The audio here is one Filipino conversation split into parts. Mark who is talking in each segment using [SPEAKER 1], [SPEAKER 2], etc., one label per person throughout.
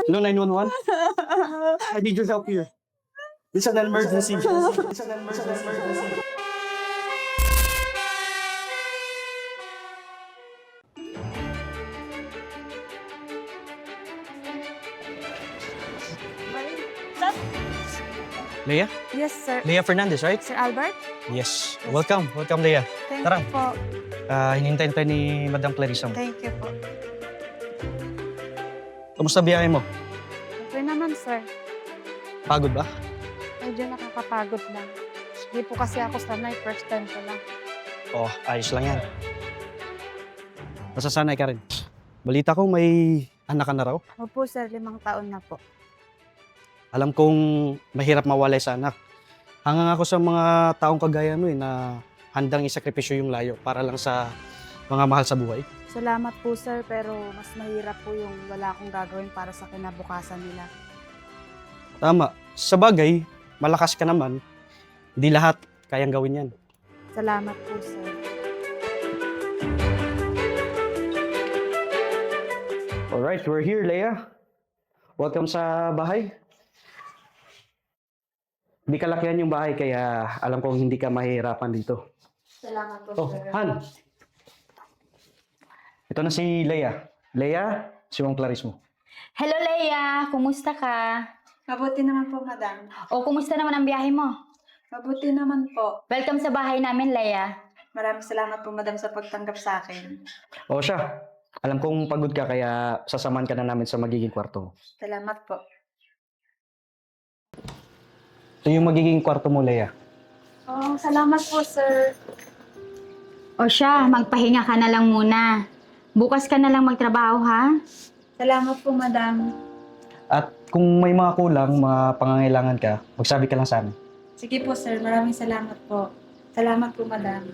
[SPEAKER 1] No 911? I need your help here. It's an emergency. It's an emergency.
[SPEAKER 2] Sir?
[SPEAKER 1] Leia?
[SPEAKER 2] Yes, sir.
[SPEAKER 1] Leia Fernandez, right?
[SPEAKER 2] Sir Albert?
[SPEAKER 1] Yes. Welcome. Welcome, Leia.
[SPEAKER 2] Thank
[SPEAKER 1] Tara.
[SPEAKER 2] you po.
[SPEAKER 1] Hinihintay tayo ni Madam Clarissa mo.
[SPEAKER 2] Thank you po.
[SPEAKER 1] Kamusta biyahe mo?
[SPEAKER 2] Okay naman, sir.
[SPEAKER 1] Pagod ba?
[SPEAKER 2] Medyo nakakapagod lang. Hindi po kasi ako sanay. First time ko lang.
[SPEAKER 1] Oh, ayos lang yan. Masasanay ka rin. Balita ko may anak ka na raw.
[SPEAKER 2] Opo, sir. 5 taon na po.
[SPEAKER 1] Alam kong mahirap mawalay sa anak. Hangang ako sa mga taong kagaya mo na handang isakripisyo yung layo para lang sa mga mahal sa buhay.
[SPEAKER 2] Salamat po, sir. Pero mas mahirap po yung wala akong gagawin para sa kinabukasan nila.
[SPEAKER 1] Tama. Sa bagay, malakas ka naman. Hindi lahat kayang gawin yan.
[SPEAKER 2] Salamat po, sir.
[SPEAKER 1] Alright, we're here, Leia. Welcome sa bahay. Hindi kalakihan yung bahay kaya alam kong hindi ka mahihirapan dito.
[SPEAKER 2] Salamat po,
[SPEAKER 1] Oh, Han. Ito na si Leia. Leia, si Ma'am Clarice mo.
[SPEAKER 3] Hello, Leia! Kumusta ka?
[SPEAKER 2] Mabuti naman po, madam.
[SPEAKER 3] O, kumusta naman ang biyahe mo?
[SPEAKER 2] Mabuti naman po.
[SPEAKER 3] Welcome sa bahay namin, Leia.
[SPEAKER 2] Maraming salamat po, madam, sa pagtanggap sa akin.
[SPEAKER 1] O siya, alam kong pagod ka kaya sasamahan ka na namin sa magiging kwarto mo.
[SPEAKER 2] Salamat po.
[SPEAKER 1] Ito yung magiging kwarto mo, Leia.
[SPEAKER 2] Oh, salamat po, sir.
[SPEAKER 3] O siya, magpahinga ka na lang muna. Bukas ka na lang magtrabaho, ha?
[SPEAKER 2] Salamat po, madam.
[SPEAKER 1] At kung may mga kulang, mga pangangailangan ka, magsabi ka lang sa amin.
[SPEAKER 2] Sige po, sir. Maraming salamat po. Salamat po, madam.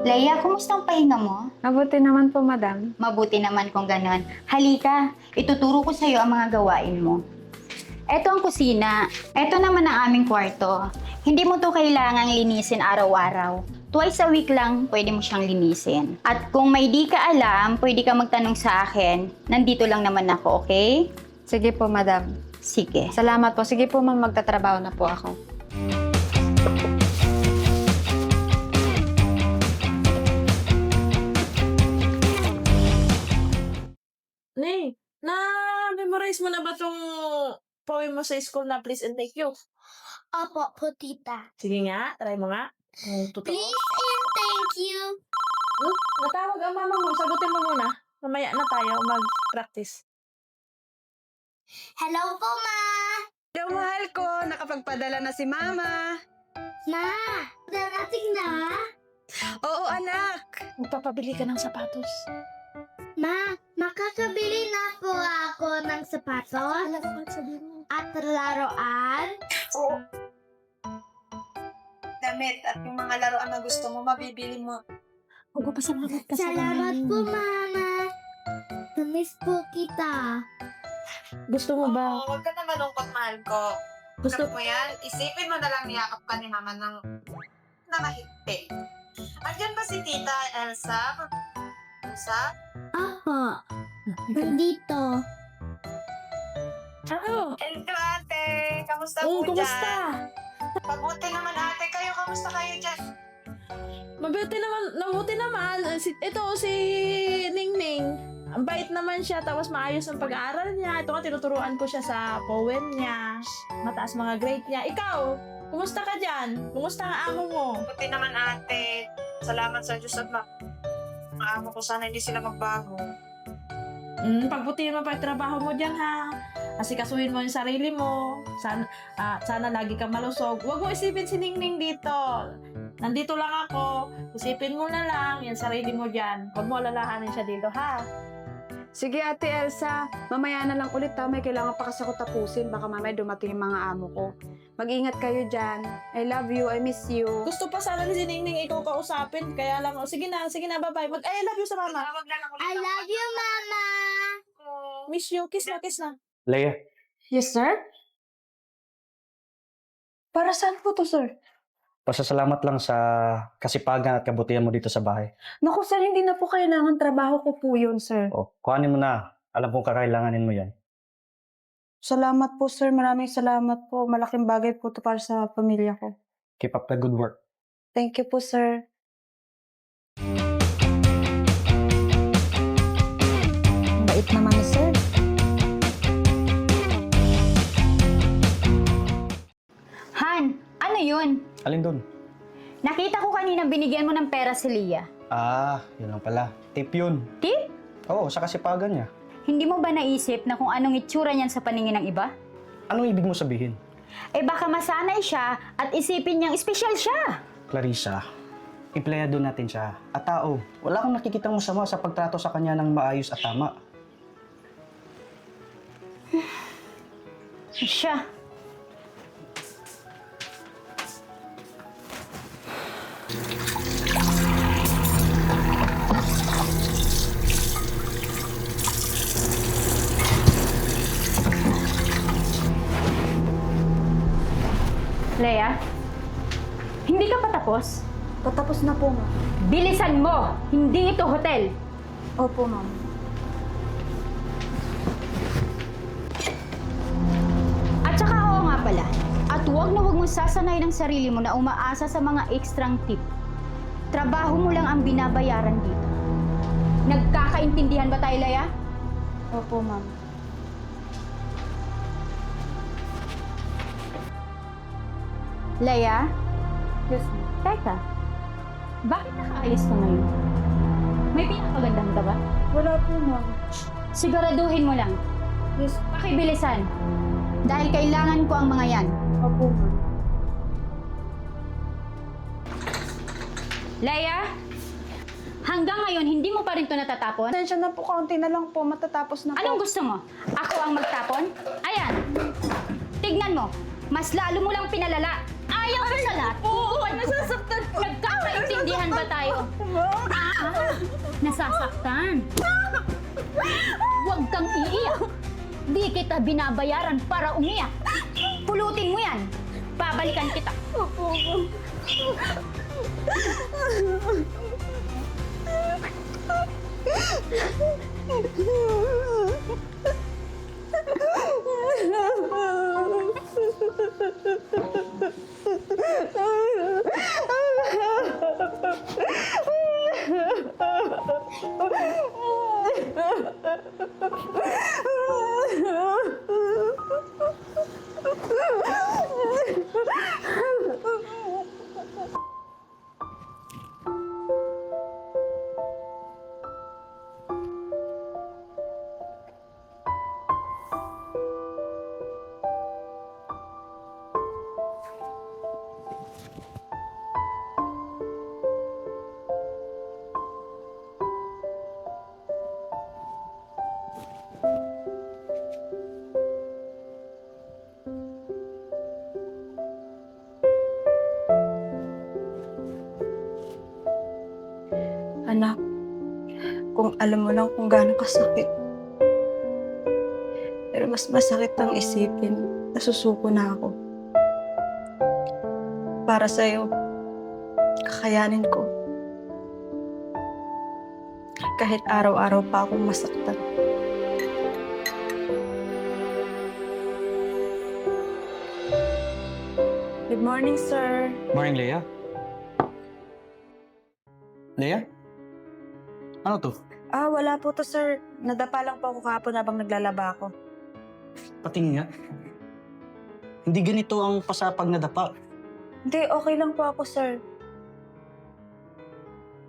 [SPEAKER 3] Leia, kumusta ang pahinga mo?
[SPEAKER 2] Mabuti naman po, madam.
[SPEAKER 3] Mabuti naman kung ganon. Halika, ituturo ko sa'yo ang mga gawain mo. Eto ang kusina. Eto naman ang aming kwarto. Hindi mo to kailangang linisin araw-araw. Twice a week lang, pwede mo siyang linisin. At kung may di ka alam, pwede ka magtanong sa akin. Nandito lang naman ako, okay?
[SPEAKER 2] Sige po, madam.
[SPEAKER 3] Sige.
[SPEAKER 2] Salamat po. Sige po, ma'am. Magtatrabaho na po ako.
[SPEAKER 4] Nay, na-memorize mo na ba tong poem mo sa school na Please and Thank You?
[SPEAKER 5] Opo po, tita.
[SPEAKER 4] Sige nga, try mo nga. Totoo.
[SPEAKER 5] Please and thank you.
[SPEAKER 4] Natawag ang mama mo, sagutin mo muna. Mamaya na tayo mag-practice.
[SPEAKER 5] Hello po, ma.
[SPEAKER 2] Hello, mahal ko. Nakapagpadala na si mama.
[SPEAKER 5] Ma, darating na.
[SPEAKER 2] Oo, anak.
[SPEAKER 4] Magpapabili ka ng sapatos.
[SPEAKER 5] Ma, makakabili na po ako ng sapatos at laruan.
[SPEAKER 4] Oo.
[SPEAKER 2] Damit at yung mga laruan na gusto mo, mabibili mo.
[SPEAKER 4] Magpapasalamat ka sa
[SPEAKER 5] Salamat
[SPEAKER 4] namin.
[SPEAKER 5] po, mama. Namiss po kita.
[SPEAKER 4] Gusto mo ba?
[SPEAKER 6] Huwag ka na malungkot, mahal ko.
[SPEAKER 4] Gusto
[SPEAKER 6] Alam mo yan, isipin mo na lang niyakap ka ni mama ng mahigpit. Andyan ba si Tita Elsa? Elsa?
[SPEAKER 5] Opo, nandito.
[SPEAKER 4] Ano?
[SPEAKER 6] Hello, ate. Kamusta po
[SPEAKER 4] Kumusta?
[SPEAKER 6] dyan? Mabuti naman, ate. Kayo, kamusta kayo dyan?
[SPEAKER 4] Mabuti naman. Ito si Ningning. Ang bait naman siya, tapos maayos ang pag-aaral niya. Ito nga, tinuturuan ko siya sa poem niya. Mataas mga grade niya. Ikaw, kumusta ka dyan? Kumusta ang amo mo?
[SPEAKER 6] Mabuti naman, ate. Salamat sa Diyos at maamo ko sana hindi sila magbago.
[SPEAKER 4] Pagbutihin mo pa yung trabaho mo dyan, ha? Asikasuhin mo yung sarili mo. Sana lagi kang malusog. Huwag mo isipin si Ningning dito. Nandito lang ako. Isipin mo na lang yung sarili mo dyan. Huwag mo alalahanin siya dito, ha?
[SPEAKER 2] Sige, Ate Elsa. Mamaya na lang ulit ha. May kailangan pa kasi ako tapusin. Baka mamaya dumating yung mga amo ko. Mag-ingat kayo dyan. I love you. I miss you.
[SPEAKER 4] Gusto pa sana ni si Ningning ikaw kausapin. Kaya lang, sige na, bye-bye. I love you sa mama.
[SPEAKER 6] Tawag na lang ulit
[SPEAKER 5] I love you, mama.
[SPEAKER 4] Miss you. Kiss na, kiss na.
[SPEAKER 1] Leia,
[SPEAKER 2] Yes, sir? Para saan po to, sir?
[SPEAKER 1] Pasasalamat lang sa kasipagan at kabutihan mo dito sa bahay.
[SPEAKER 2] Naku sir, hindi na po kailangan, trabaho ko po yun sir.
[SPEAKER 1] O, kuhanin mo na. Alam kong kakailanganin mo yan.
[SPEAKER 2] Salamat po sir, maraming salamat po. Malaking bagay po to para sa pamilya ko.
[SPEAKER 1] Keep up the good work.
[SPEAKER 2] Thank you po sir. Bait naman ni sir.
[SPEAKER 3] Han, ano yun?
[SPEAKER 1] Alin doon?
[SPEAKER 3] Nakita ko kanina binigyan mo ng pera si Leah.
[SPEAKER 1] Ah, yun lang pala. Tip yun.
[SPEAKER 3] Tip?
[SPEAKER 1] Oo, sa kasipagan niya.
[SPEAKER 3] Hindi mo ba naisip na kung anong itsura niyan sa paningin ng iba?
[SPEAKER 1] Anong ibig mo sabihin?
[SPEAKER 3] Eh baka masanay siya at isipin niyang espesyal siya.
[SPEAKER 1] Clarissa, empleyado natin siya. At tao, wala kang nakikitang masama sa pagtrato sa kanya ng maayos at tama.
[SPEAKER 3] Siya. Leah, hindi ka pa tapos?
[SPEAKER 2] Patapos na po ma'am.
[SPEAKER 3] Bilisan mo! Hindi ito hotel!
[SPEAKER 2] Opo ma'am.
[SPEAKER 3] At saka oo nga pala, at huwag na huwag mo sasanay ng sarili mo na umaasa sa mga ekstrang tip. Trabaho mo lang ang binabayaran dito. Nagkakaintindihan ba tayo, Leah?
[SPEAKER 2] Opo ma'am.
[SPEAKER 3] Leah?
[SPEAKER 2] Yes ma'am.
[SPEAKER 3] Teka, bakit nakaayos ka ngayon? May pinakagandahan ka ba?
[SPEAKER 2] Wala po ma'am.
[SPEAKER 3] Siguraduhin mo lang.
[SPEAKER 2] Yes.
[SPEAKER 3] Pakibilisan. Dahil kailangan ko ang mga yan.
[SPEAKER 2] Opo ma'am.
[SPEAKER 3] Leah? Hanggang ngayon, hindi mo pa rin ito natatapon?
[SPEAKER 2] Pasensya na po, kaunti na lang po. Matatapos na po.
[SPEAKER 3] Anong gusto mo? Ako ang magtapon? Ayan. Tignan mo. Mas lalo mo lang pinalala. Ayaw mo sa lahat. Oo, nasasaktan. Nagkakaintindihan ba tayo? Nasasaktan. Huwag kang iiyak. Di kita binabayaran para umiyak. Pulutin mo yan. Babalikan kita.
[SPEAKER 2] Anak, kung alam mo lang kung gaano kasakit. Pero mas masakit ang isipin. Nasusuko na ako. Para sa'yo, kakayanin ko. Kahit araw-araw pa akong masaktan. Good morning, sir.
[SPEAKER 1] Morning, Leah. Leah? Ano to?
[SPEAKER 2] Wala po to, sir. Nadapa lang po ako kahapon habang naglalaba ako.
[SPEAKER 1] Patingin nga. Hindi ganito ang pasapag na dapa.
[SPEAKER 2] Hindi, okay lang po ako, sir.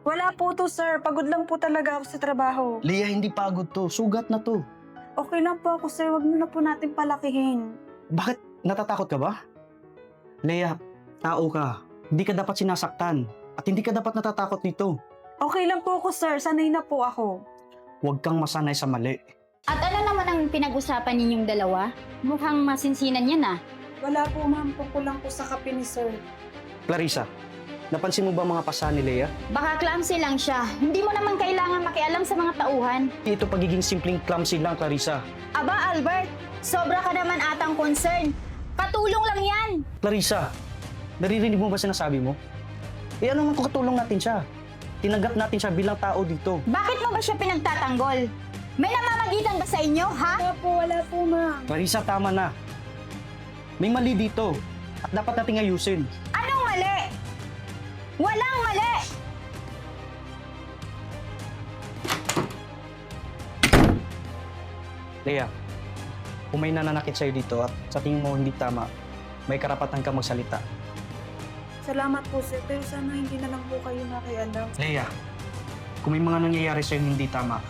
[SPEAKER 2] Wala po to, sir. Pagod lang po talaga ako sa trabaho.
[SPEAKER 1] Leah, hindi pagod to. Sugat na to.
[SPEAKER 2] Okay lang po ako, sir. Huwag na po natin palakihin.
[SPEAKER 1] Bakit? Natatakot ka ba? Leah, tao ka. Hindi ka dapat sinasaktan. At hindi ka dapat natatakot dito.
[SPEAKER 2] Okay lang po ako, sir. Sanay na po ako.
[SPEAKER 1] Huwag kang masanay sa mali.
[SPEAKER 3] At ano naman ang pinag-usapan ninyong dalawa? Mukhang masinsinan yan ah.
[SPEAKER 2] Wala po, ma'am. Tungkol lang po sa kape ni sir.
[SPEAKER 1] Clarissa, napansin mo ba mga pasa ni Leah?
[SPEAKER 3] Baka clumsy lang siya. Hindi mo naman kailangan makialam sa mga tauhan.
[SPEAKER 1] Ito pagiging simpleng clumsy lang, Clarissa.
[SPEAKER 3] Aba, Albert, sobra ka naman atang concern. Patulong lang yan.
[SPEAKER 1] Clarissa, Naririnig mo ba sinasabi mo? Eh ano naman kung katulong natin siya? Tinanggap natin siya bilang tao dito.
[SPEAKER 3] Bakit mo ba siya pinagtatanggol? May namamagitan ba sa inyo, ha?
[SPEAKER 2] Wala po, ma'am.
[SPEAKER 1] Marisa, tama na. May mali dito at dapat nating ayusin.
[SPEAKER 3] Anong mali? Walang mali!
[SPEAKER 1] Lea, kung may nananakit sa'yo dito at sa tingin mo hindi tama, may karapatan ka magsalita.
[SPEAKER 2] Salamat po, sir. Pero sana hindi na lang po kayo nakialam.
[SPEAKER 1] Lea, kung may mga nangyayari sa'yo hindi tama,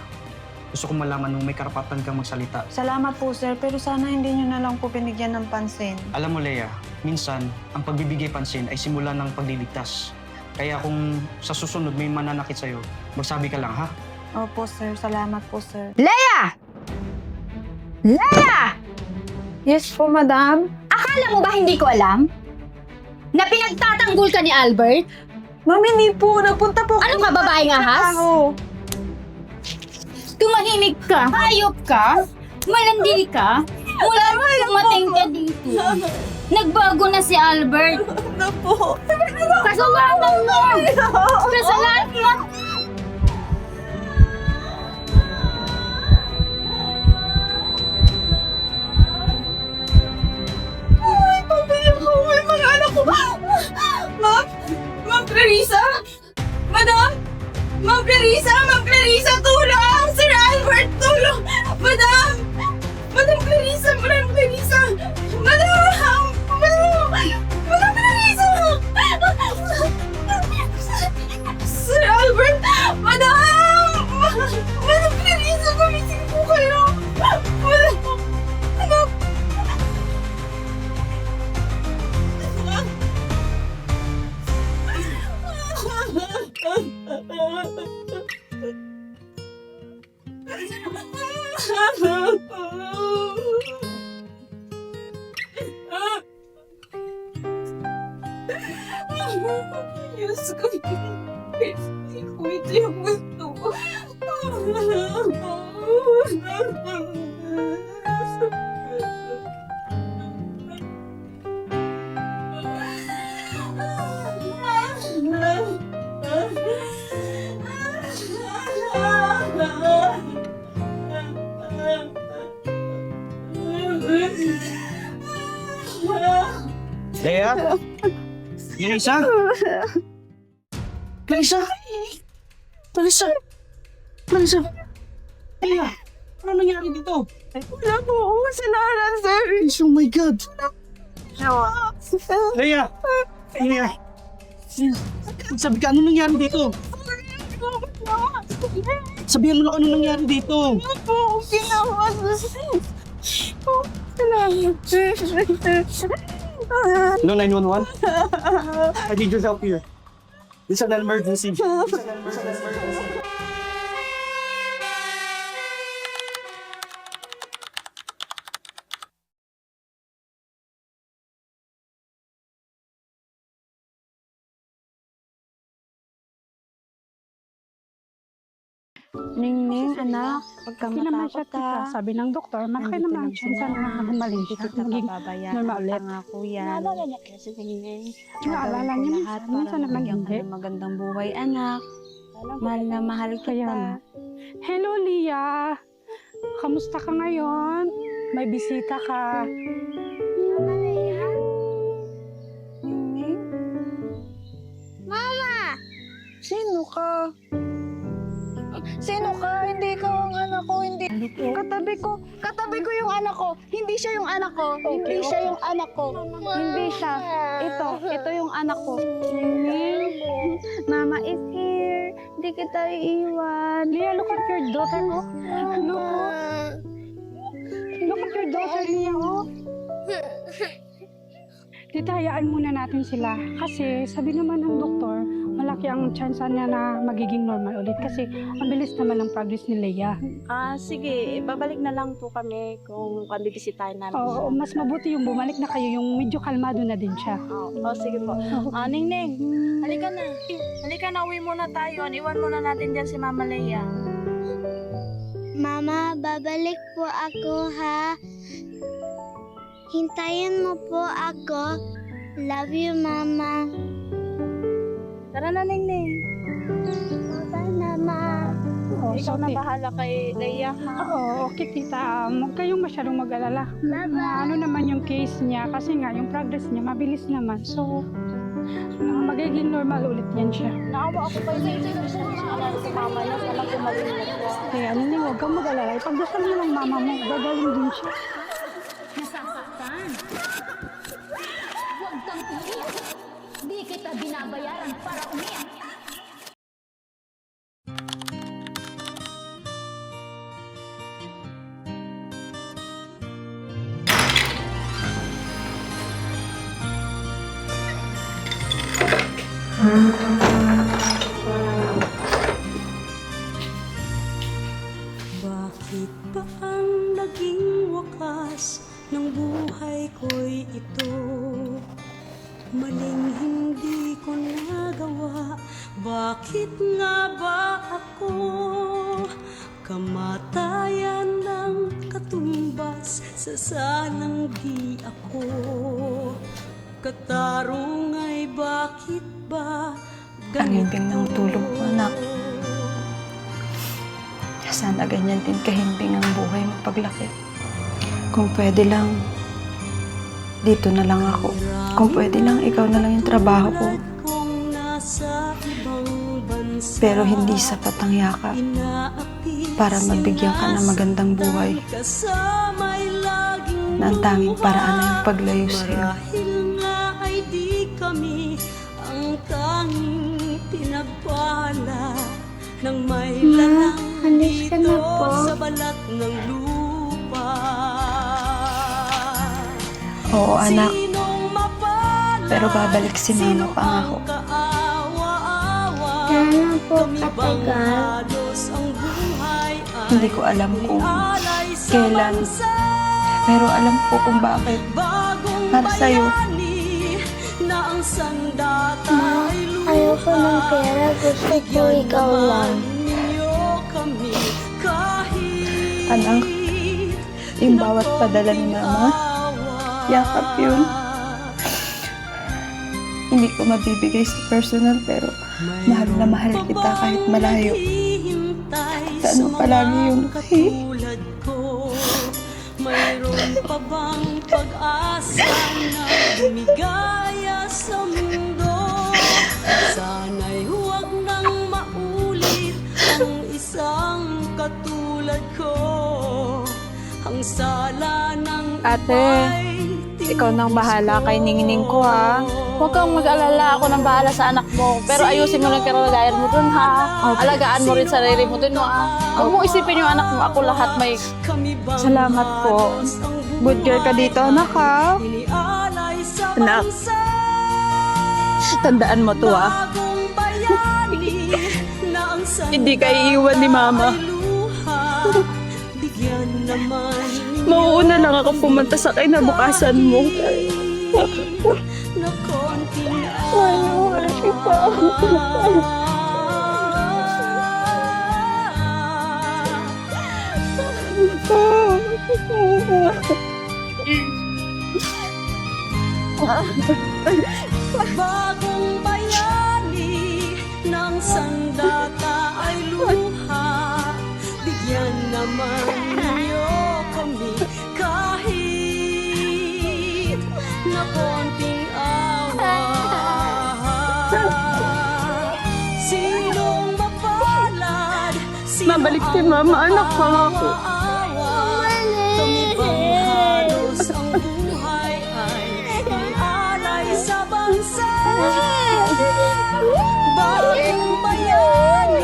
[SPEAKER 1] gusto kong malaman mo may karapatan kang magsalita.
[SPEAKER 2] Salamat po, sir. Pero sana hindi nyo na lang po binigyan ng pansin.
[SPEAKER 1] Alam mo, Lea, minsan, ang pagbibigay pansin ay simula ng pagliligtas. Kaya kung sa susunod may mananakit sa'yo, magsabi ka lang, ha?
[SPEAKER 2] Opo, sir. Salamat po, sir.
[SPEAKER 3] Leia! Leia!
[SPEAKER 2] Yes po, madam.
[SPEAKER 3] Akala mo ba hindi ko alam? Na pinagtatanggol ka ni Albert?
[SPEAKER 2] Ma'am, hindi po. Nagpunta po.
[SPEAKER 3] Ano ka, babaeng ahas? Tumahimik ka? Hayop ka? Malandi ka? Mula mo dumating ka dito. Nagbago na si Albert.
[SPEAKER 2] Ano po?
[SPEAKER 3] Kasalanan mo! Kasalanan mo!
[SPEAKER 2] Pabili ko yung mga anak ko. Ma'am? Ma'am Clarissa? Madam? Ma'am Clarissa? Ma'am Clarissa, tulong! Sir Albert, tulong! Madam! Madam Clarissa! Madam Clarissa! Madam! Madam! Madam Clarissa! Sir Albert! Madam! Madam Clarissa, gumising po kayo! Madam! Madam! Diyos ko, hindi ko ito yung gusto ko.
[SPEAKER 1] Lea? Clarissa? Clarissa? Clarissa? Clarissa? Lea, ano nangyari dito?
[SPEAKER 2] Wala po akong kasalanan, sir.
[SPEAKER 1] Oh my God! Lea! Lea! Sabi ka, ano nangyari dito? Sabihan mo na ano nangyari dito.
[SPEAKER 2] Ano po akong ginawa? Salamat, sir.
[SPEAKER 1] Hello, 911? I need your help here. This is an emergency.
[SPEAKER 2] Ningning, anak, pagka
[SPEAKER 7] Hindi naman siya
[SPEAKER 2] matakot ka,
[SPEAKER 7] Sabi ng doktor, malaki
[SPEAKER 2] nandito
[SPEAKER 7] naman
[SPEAKER 2] lang
[SPEAKER 7] siya.
[SPEAKER 2] sila.
[SPEAKER 7] Sana gumaling siya.
[SPEAKER 2] Hindi kita
[SPEAKER 7] Maging
[SPEAKER 2] pababayaan.
[SPEAKER 7] normal ulit.
[SPEAKER 2] Pangako yan.
[SPEAKER 7] Naalala niya kasi Ningning. Naalala
[SPEAKER 2] Gagawin ko
[SPEAKER 7] niya
[SPEAKER 2] lahat
[SPEAKER 7] minsan. Minsan
[SPEAKER 2] para
[SPEAKER 7] naman
[SPEAKER 2] mabigyan ka
[SPEAKER 7] hindi.
[SPEAKER 2] ng magandang buhay, anak. Mahal na mahal
[SPEAKER 7] Kaya
[SPEAKER 2] kita.
[SPEAKER 7] nga. Hello, Lia. Kamusta ka ngayon? May bisita ka.
[SPEAKER 2] Ningning? Mama! Sino ka? Sino ka? Hindi ka ang anak ko, hindi.
[SPEAKER 3] Katabi ko yung anak ko. Hindi siya yung anak ko. Hindi siya yung anak ko. Hindi siya. Ito yung anak ko.
[SPEAKER 2] Mama is here. Hindi kita iiwan.
[SPEAKER 7] Lia, look at your daughter, oh. Look at your daughter, Lia, oh. Tita, hayaan muna natin sila. Kasi sabi naman ng doktor, malaki ang chance niya na magiging normal ulit. Kasi ang bilis naman ng progress ni Leia.
[SPEAKER 8] Sige, babalik na lang po kami kung bibisitahin namin.
[SPEAKER 7] Oo, mas mabuti yung bumalik na kayo, yung medyo kalmado na din siya.
[SPEAKER 8] Sige po. Ningning, halika na. Halika na, uwi muna tayo. Iwan muna natin dyan si Mama Leia.
[SPEAKER 5] Mama, babalik po ako ha. Hintayin mo po ako. Love you, Mama.
[SPEAKER 8] Tara na, Ningning.
[SPEAKER 5] Bye, Mama.
[SPEAKER 8] Ikaw na bahala kay Leia, ha?
[SPEAKER 7] Oo, okay tita. Huwag kayong masyadong mag-alala. Ano naman yung case niya kasi nga yung progress niya mabilis naman. So, magiging normal ulit yan siya.
[SPEAKER 8] Naawa ako kay Ningning. Gusto ko siya alala si mama niya. Sana kumalimot siya.
[SPEAKER 7] Kaya Nini, huwag kang mag-alala. Ipagdasal mo ng mama mo. Gagawin din siya.
[SPEAKER 3] Nasasaktan. Huwag kang iiyak. Di kita binabayaran para umiyak.
[SPEAKER 9] Bakit ba ang naging wakas ng buhay ko'y ito? Maling hindi ko nagawa, bakit nga ba ako? Kamatayan ng katumbas sa sanang di ako. Katarong ay bakit ba
[SPEAKER 10] Ang himbing ng tulog mo, anak. Sana ganyan din kahimbing ang buhay mo paglaki. Kung pwede lang, dito na lang ako. Kung pwede lang, ikaw na lang yung trabaho ko. Pero hindi sapat ang yakap para mabigyan ka ng magandang buhay. Na ang tanging paraan ay yung paglayo sa'yo.
[SPEAKER 9] Marahil nga ay di kami ang tanging pinagpala ng may lalang
[SPEAKER 5] Alis ka na
[SPEAKER 9] dito
[SPEAKER 5] po.
[SPEAKER 9] sa balat ng lupa.
[SPEAKER 10] Oo, anak.
[SPEAKER 9] Sinong mapalad
[SPEAKER 10] Pero babalik si mama, pangako.
[SPEAKER 9] kaawa-awa?
[SPEAKER 5] Kaya po
[SPEAKER 9] Kami bang
[SPEAKER 5] katagal.
[SPEAKER 9] halos ang buhay ay
[SPEAKER 10] Hindi ko alam kung
[SPEAKER 9] alay sa
[SPEAKER 10] kailan.
[SPEAKER 9] bansa?
[SPEAKER 10] Pero alam ko kung bakit.
[SPEAKER 9] Bagong
[SPEAKER 10] Para sa'yo.
[SPEAKER 9] bayani na ang sandata
[SPEAKER 5] Ma,
[SPEAKER 9] ay luha.
[SPEAKER 5] ayoko ng pera. Gusto ko
[SPEAKER 9] Bigyan
[SPEAKER 5] ikaw
[SPEAKER 9] naman
[SPEAKER 5] lang.
[SPEAKER 9] ninyo kami kahit
[SPEAKER 10] Anak, yung bawat padala ni mama, yakap yun. Hindi ko mabibigay sa personal pero mahal na mahal kita kahit malayo. Tandaan mo palagi yun, okay?
[SPEAKER 9] Katulad ko, mayroon pa bang pag-asa na lumigaya sa mundo? Sana'y huwag nang maulit ang isang katulad ko. Ang sala ng
[SPEAKER 8] Ate,
[SPEAKER 9] iba'y
[SPEAKER 8] ikaw nang bahala kay Ningning ko, ha? Huwag kang mag-alala. Ako nang bahala sa anak mo. Pero ayusin mo lang kalagayan mo dun, ha? Alagaan mo rin sarili mo dun, ha? Huwag mo isipin yung anak mo. Ako lahat may...
[SPEAKER 7] Salamat po. Good girl ka dito, anak, ha?
[SPEAKER 8] Anak. Tandaan mo to, ha? Hindi ka iiwan ni mama. Mauuna lang ako pumunta sa kinabukasan mo.
[SPEAKER 9] Mahal kita. Bagong bayani ng sandata ay luha. Bigyan naman ninyo kami kahit na konting awa. Sinong mapalad?
[SPEAKER 8] Mabalik si mama, anak, pangako.
[SPEAKER 9] Kami bang halos ang buhay ay ialay sa bansa? Bagong bayani